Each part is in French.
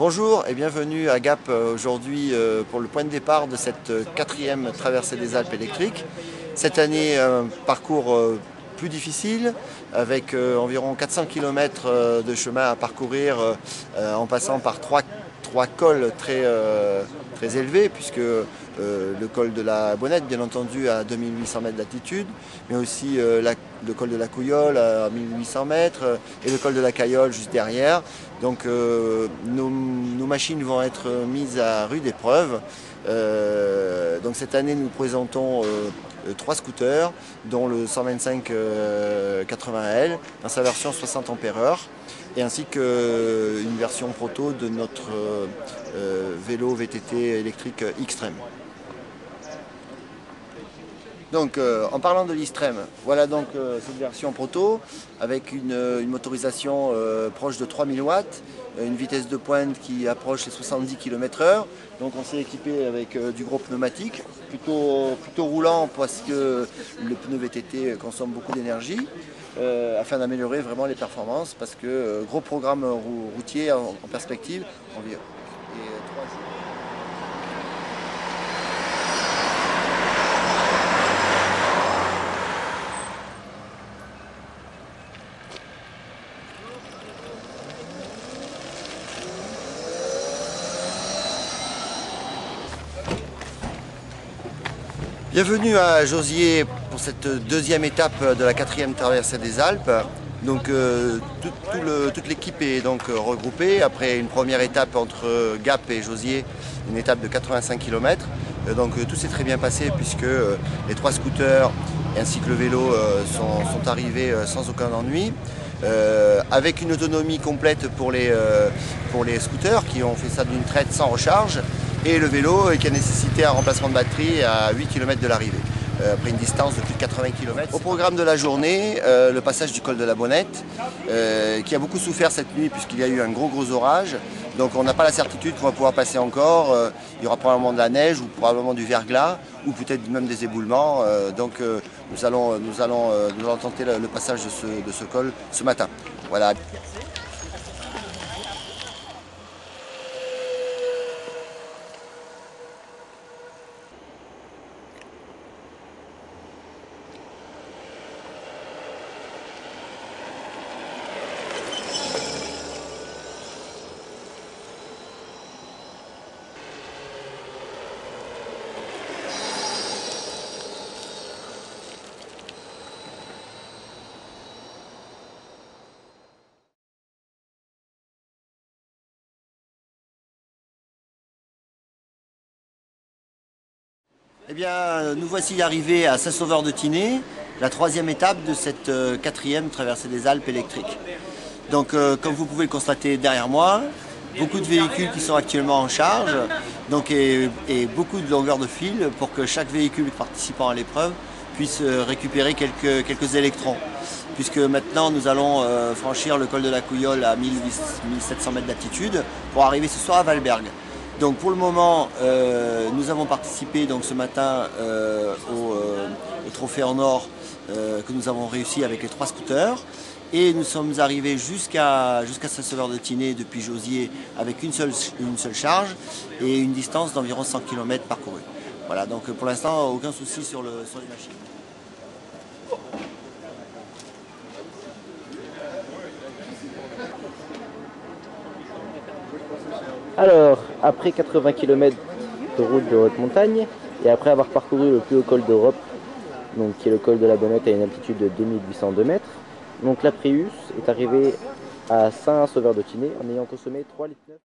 Bonjour et bienvenue à Gap aujourd'hui pour le point de départ de cette quatrième traversée des Alpes électriques. Cette année, un parcours plus difficile avec environ 400 km de chemin à parcourir en passant par trois cols très élevés puisque le col de la Bonnette bien entendu à 2800 mètres d'altitude, mais aussi le col de la Couillole à 1800 mètres et le col de la Caillole juste derrière. Donc nos machines vont être mises à rude épreuve. Donc cette année nous présentons 3 scooters, dont le 125 80L dans sa version 60 ampères-heure, et ainsi qu'une version proto de notre vélo VTT électrique Xtreme. Donc en parlant de l'Xtreme, voilà donc cette version proto avec une motorisation proche de 3000 watts, une vitesse de pointe qui approche les 70 km/h. Donc on s'est équipé avec du gros pneumatique, plutôt roulant parce que le pneu VTT consomme beaucoup d'énergie, afin d'améliorer vraiment les performances, parce que gros programme routier en perspective. Bienvenue à Josier pour cette deuxième étape de la quatrième traversée des Alpes. Donc toute l'équipe est donc regroupée après une première étape entre Gap et Josier, une étape de 85 km. Donc tout s'est très bien passé puisque les 3 scooters ainsi que le vélo sont arrivés sans aucun ennui. Avec une autonomie complète pour les scooters qui ont fait ça d'une traite sans recharge, et le vélo qui a nécessité un remplacement de batterie à 8 km de l'arrivée, après une distance de plus de 80 km. Au programme de la journée, le passage du col de la Bonnette, qui a beaucoup souffert cette nuit puisqu'il y a eu un gros orage. Donc on n'a pas la certitude qu'on va pouvoir passer encore. Il y aura probablement de la neige ou probablement du verglas ou peut-être même des éboulements. Donc nous allons tenter le passage de ce col ce matin. Voilà. Eh bien, nous voici arrivés à Saint-Sauveur-de-Tinée, la 3e étape de cette quatrième traversée des Alpes électriques. Donc, comme vous pouvez le constater derrière moi, beaucoup de véhicules qui sont actuellement en charge, donc, et beaucoup de longueur de fil pour que chaque véhicule participant à l'épreuve puisse récupérer quelques électrons. Puisque maintenant nous allons franchir le col de la Couillole à 1700 mètres d'altitude pour arriver ce soir à Valberg. Donc pour le moment, nous avons participé donc, ce matin au trophée en or que nous avons réussi avec les 3 scooters. Et nous sommes arrivés jusqu'à Saint-Sauveur-de-Tinée depuis Josier avec une seule charge et une distance d'environ 100 km parcourue. Voilà, donc pour l'instant, aucun souci sur les machines. Alors, après 80 km de route de haute montagne, et après avoir parcouru le plus haut col d'Europe, donc qui est le col de la Bonnette à une altitude de 2802 mètres, donc la Prius est arrivée à Saint-Sauveur-de-Tinée en ayant consommé 3,9 litres.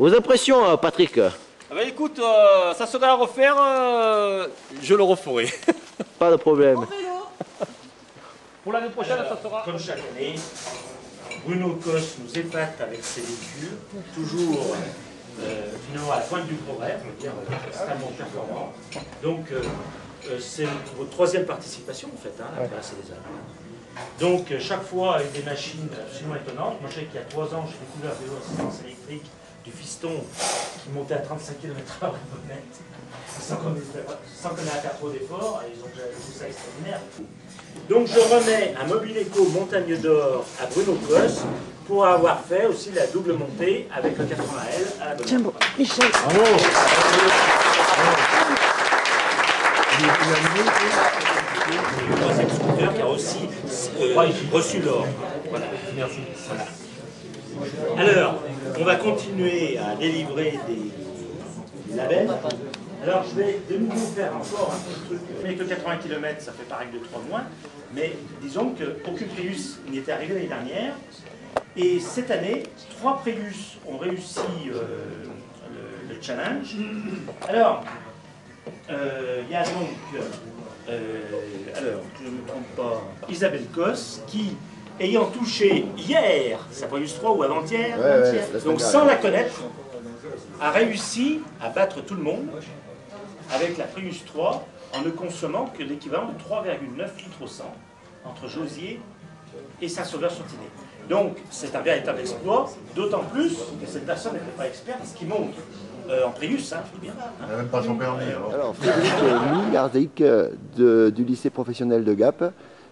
Vos impressions, Patrick? Ah bah écoute, ça serait à refaire, je le referai. Pas de problème. Pour l'année prochaine, ça sera... Comme chaque année, Bruno Cos nous épate avec ses véhicules, toujours finalement à la pointe du progrès, on peut dire extrêmement performant. Donc c'est votre troisième participation en fait, à la traversée des Alpes. Donc chaque fois avec des machines absolument étonnantes. Moi je sais qu'il y a 3 ans, j'ai découvert des vélos assistance électrique du fiston qui montait à 35 km/h sans qu'on ait à faire trop d'efforts, et ils ont déjà vu ça extraordinaire. Donc je remets un Mobileco Montagne d'Or à Bruno Cos pour avoir fait aussi la double montée avec le 80L à la bonne. Tiens, bon, Michel. Bravo. Le troisième scooter qui a aussi reçu l'or. Voilà. Merci. Voilà. Alors, on va continuer à délivrer des labels. Alors, je vais de nouveau faire encore un petit truc. Avec le 80 km, ça fait par règle de 3 mois. Mais disons qu'aucune Prius n'y était arrivée l'année dernière. Et cette année, 3 Prius ont réussi le challenge. Alors, il y a donc, alors, je ne me trompe pas, Isabelle Cos, qui, ayant touché hier sa Prius 3 ou avant-hier, donc sans la connaître, a réussi à battre tout le monde avec la Prius 3 en ne consommant que l'équivalent de 3,9 litres au 100 entre Josier et Saint-Sauveur-sur-Tinée. Donc c'est un véritable exploit, d'autant plus que cette personne n'était pas experte, ce qui montre en Prius, hein, je dis bien. Il n'a même pas son permis. Alors Frédéric Millardic du lycée professionnel de Gap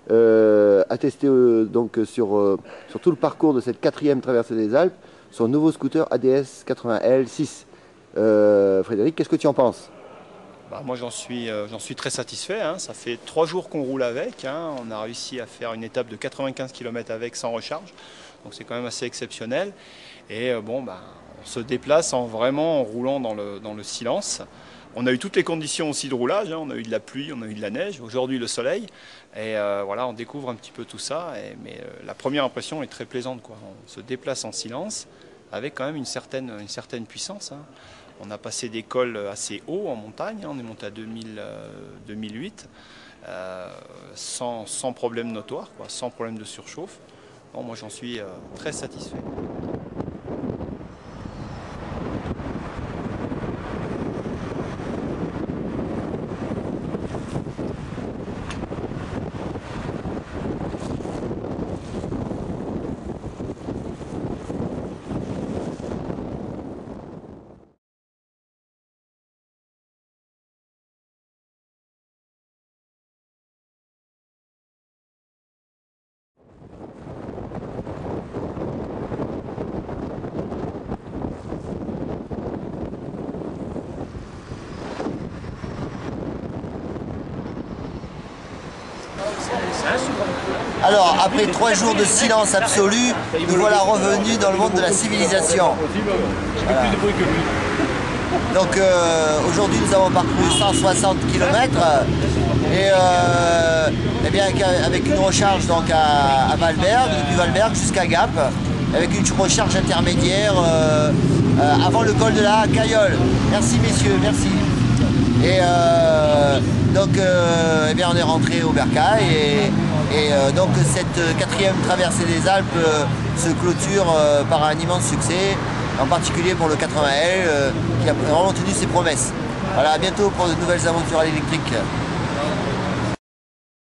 a testé donc sur tout le parcours de cette 4e traversée des Alpes son nouveau scooter ADS 80L 6. Frédéric, qu'est-ce que tu en penses? Bah, moi j'en suis très satisfait, hein. Ça fait 3 jours qu'on roule avec, hein. On a réussi à faire une étape de 95 km avec sans recharge, donc c'est quand même assez exceptionnel. Et bon, bah, on se déplace en roulant dans le silence. On a eu toutes les conditions aussi de roulage, hein. On a eu de la pluie, on a eu de la neige, aujourd'hui le soleil. Et voilà, on découvre un petit peu tout ça. Mais la première impression est très plaisante, quoi. On se déplace en silence avec quand même une certaine puissance, hein. On a passé des cols assez hauts en montagne, on est monté à 2008, sans problème notoire, quoi, sans problème de surchauffe. Bon, moi j'en suis très satisfait. Alors, après 3 jours de silence absolu, nous voilà revenus dans le monde de la civilisation. Voilà. Donc aujourd'hui nous avons parcouru 160 km et eh bien, avec une recharge donc à Valberg, depuis Valberg jusqu'à Gap, avec une recharge intermédiaire avant le col de la Cayolle. Merci messieurs, merci. Et donc eh bien, on est rentré au Bercail et donc cette 4e traversée des Alpes se clôture par un immense succès, en particulier pour le 80L qui a vraiment tenu ses promesses. Voilà, à bientôt pour de nouvelles aventures à l'électrique.